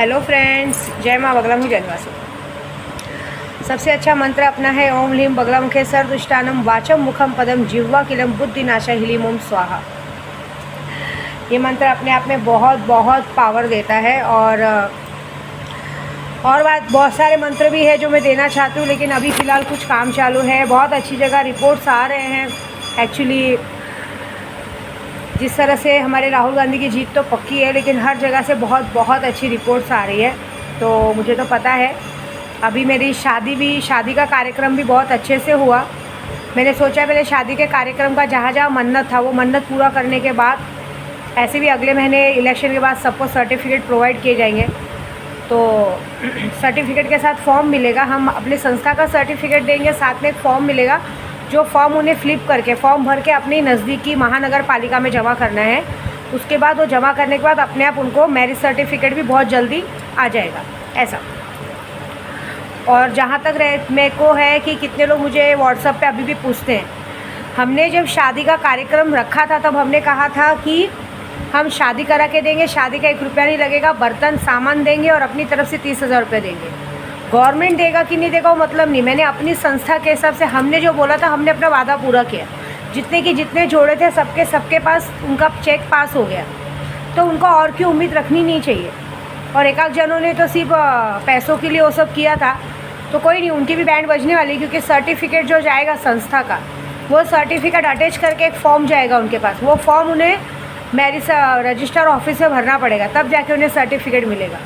Hello friends, जय माँ बगलामुखी जनवासी। सबसे अच्छा मंत्र अपना है ओम ह्लीम बगलामुखे सर्वदुष्टानम वाचम मुखम पदम जिह्वा किलम बुद्धिनाशा ह्लीम ओम स्वाहा। ये मंत्र अपने आप में बहुत बहुत पावर देता है। और बहुत सारे मंत्र भी है जो मैं देना चाहती हूँ, लेकिन अभी फ़िलहाल कुछ काम चालू है। बहुत अच्छी जगह रिपोर्ट्स आ रहे हैं। एक्चुअली जिस तरह से हमारे राहुल गांधी की जीत तो पक्की है, लेकिन हर जगह से बहुत अच्छी रिपोर्ट्स आ रही है। तो मुझे तो पता है, अभी मेरी शादी का कार्यक्रम भी बहुत अच्छे से हुआ। मैंने सोचा पहले शादी के कार्यक्रम का जहाँ मन्नत था वो मन्नत पूरा करने के बाद ऐसे भी अगले महीने इलेक्शन के बाद सबको सर्टिफिकेट प्रोवाइड किए जाएंगे। तो सर्टिफिकेट के साथ फॉर्म मिलेगा, हम अपने संस्था का सर्टिफिकेट देंगे, साथ में एक फॉर्म मिलेगा जो फॉर्म उन्हें फ्लिप करके फॉर्म भर के अपनी नज़दीकी महानगर पालिका में जमा करना है। उसके बाद वो जमा करने के बाद अपने आप उनको मैरिज सर्टिफिकेट भी बहुत जल्दी आ जाएगा ऐसा। और जहाँ तक मेरे को है कि कितने लोग मुझे व्हाट्सएप पे अभी भी पूछते हैं, हमने जब शादी का कार्यक्रम रखा था तब हमने कहा था कि हम शादी करा के देंगे, शादी का 1 रुपया नहीं लगेगा, बर्तन सामान देंगे और अपनी तरफ से 30,000 रुपये देंगे। गवर्नमेंट देगा कि नहीं देगा वो मतलब नहीं, मैंने अपनी संस्था के हिसाब से हमने जो बोला था हमने अपना वादा पूरा किया। जितने जोड़े थे सबके पास उनका चेक पास हो गया, तो उनको और क्यों उम्मीद रखनी नहीं चाहिए। और एक जनों ने तो सिर्फ पैसों के लिए वो सब किया था, तो कोई नहीं, उनकी भी बैंड बजने वाली, क्योंकि सर्टिफिकेट जो जाएगा संस्था का, वो सर्टिफिकेट अटैच करके एक फॉर्म जाएगा उनके पास। वो फॉर्म उन्हें मैरिज रजिस्टर ऑफिस में भरना पड़ेगा, तब जाके उन्हें सर्टिफिकेट मिलेगा।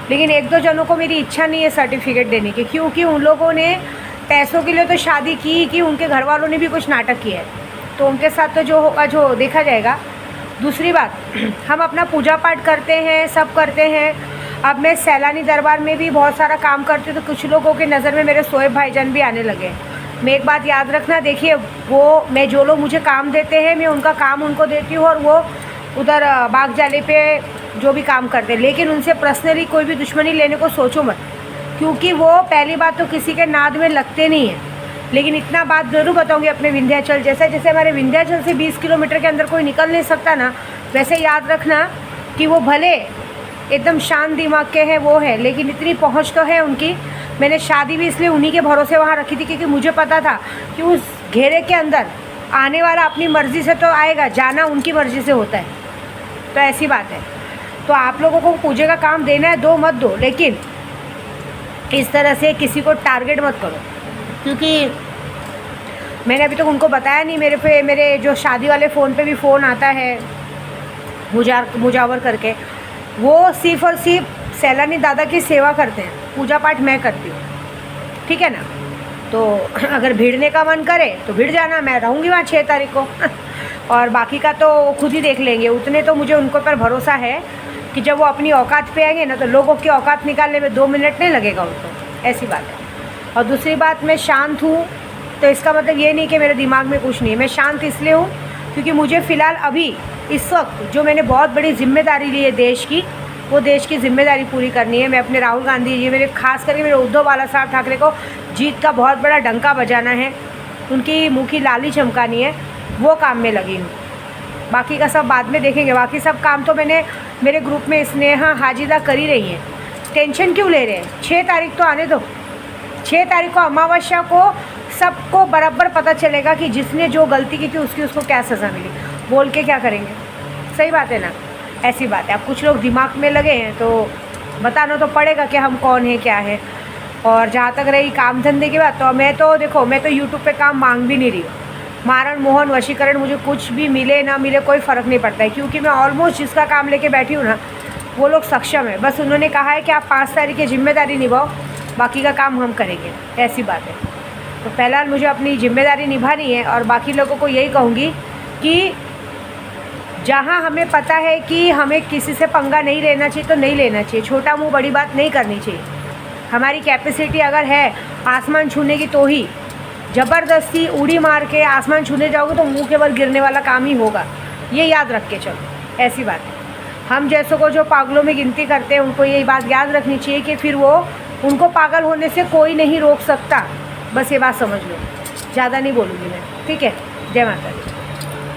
लेकिन 1-2 जनों को मेरी इच्छा नहीं है सर्टिफिकेट देने की, क्योंकि उन लोगों ने पैसों के लिए तो शादी की कि उनके घर वालों ने भी कुछ नाटक किया है, तो उनके साथ तो जो होगा जो देखा जाएगा। दूसरी बात, हम अपना पूजा पाठ करते हैं, सब करते हैं। अब मैं सैलानी दरबार में भी बहुत सारा काम करती हूँ, तो कुछ लोगों के नज़र में मेरे शोएब भाईजान भी आने लगे। मैं एक बात याद रखना, देखिए वो मैं जो लोग मुझे काम देते हैं मैं उनका काम उनको देती हूँ, और वो उधर बाग जाले पे जो भी काम करते हैं, लेकिन उनसे पर्सनली कोई भी दुश्मनी लेने को सोचो मत, क्योंकि वो पहली बात तो किसी के नाद में लगते नहीं हैं। लेकिन इतना बात ज़रूर बताऊंगी अपने विंध्याचल जैसे हमारे विंध्याचल से 20 किलोमीटर के अंदर कोई निकल नहीं सकता ना, वैसे याद रखना कि वो भले एकदम शांत दिमाग के हैं वो है, लेकिन इतनी पहुँच तो है उनकी। मैंने शादी भी इसलिए उन्हीं के भरोसे वहाँ रखी थी, क्योंकि मुझे पता था कि उस घेरे के अंदर आने वाला अपनी मर्ज़ी से तो आएगा, जाना उनकी मर्ज़ी से होता है। तो ऐसी बात है। तो आप लोगों को पूजे का काम देना है, दो मत दो, लेकिन इस तरह से किसी को टारगेट मत करो, क्योंकि मैंने अभी तक उनको बताया नहीं। मेरे जो शादी वाले फ़ोन पे भी फ़ोन आता है मुजावर करके, वो सिर्फ़ और सिर्फ सैलानी दादा की सेवा करते हैं, पूजा पाठ मैं करती हूँ, ठीक है ना। तो अगर भिड़ने का मन करे तो भिड़ जाना, मैं रहूँगी वहाँ 6 तारीख को और बाकी का तो खुद ही देख लेंगे। उतने तो मुझे उनको पर भरोसा है कि जब वो अपनी औकात पे आएंगे ना, तो लोगों की औकात निकालने में 2 मिनट नहीं लगेगा उनको, ऐसी बात है। और दूसरी बात, मैं शांत हूँ तो इसका मतलब ये नहीं कि मेरे दिमाग में कुछ नहीं है। मैं शांत इसलिए हूँ क्योंकि मुझे फ़िलहाल अभी इस वक्त जो मैंने बहुत बड़ी जिम्मेदारी ली है देश की, वो देश की जिम्मेदारी पूरी करनी है। मैं अपने राहुल गांधी जी, मेरे खास करके मेरे उद्धव बाला साहब ठाकरे को जीत का बहुत बड़ा डंका बजाना है, उनकी मुँह की लाली चमकानी है, वो काम में लगी हूँ। बाकी का सब बाद में देखेंगे। बाकी सब काम तो मैंने मेरे ग्रुप में स्नेहा हाजिदा कर ही रही हैं। टेंशन क्यों ले रहे हैं? 6 तारीख तो आने दो। 6 तारीख को अमावस्या को सबको बराबर पता चलेगा कि जिसने जो गलती की थी उसको क्या सज़ा मिली। बोल के क्या करेंगे? सही बात है ना, ऐसी बात है। अब कुछ लोग दिमाग में लगे हैं तो बताना तो पड़ेगा कि हम कौन हैं क्या है। और जहाँ तक रही काम धंधे की बात, तो मैं तो यूट्यूब पे काम मांग भी नहीं रही हूँ। मारण मोहन वशीकरण मुझे कुछ भी मिले ना मिले कोई फ़र्क नहीं पड़ता है, क्योंकि मैं ऑलमोस्ट जिसका काम लेके बैठी हूँ ना, वो लोग सक्षम है। बस उन्होंने कहा है कि आप 5 तारीख की जिम्मेदारी निभाओ, बाकी का काम हम करेंगे, ऐसी बात है। तो फिलहाल मुझे अपनी जिम्मेदारी निभानी है, और बाकी लोगों को यही कहूँगी कि जहाँ हमें पता है कि हमें किसी से पंगा नहीं लेना चाहिए तो नहीं लेना चाहिए। छोटा मुँह बड़ी बात नहीं करनी चाहिए। हमारी कैपेसिटी अगर है आसमान छूने की, तो ही ज़बरदस्ती उड़ी मार के आसमान छूने जाओगे तो मुंह के बल गिरने वाला काम ही होगा। ये याद रख के चलो, ऐसी बात है। हम जैसों को जो पागलों में गिनती करते हैं उनको ये बात याद रखनी चाहिए कि फिर वो उनको पागल होने से कोई नहीं रोक सकता। बस ये बात समझ लो, ज़्यादा नहीं बोलूँगी मैं, ठीक है। जय माता दी।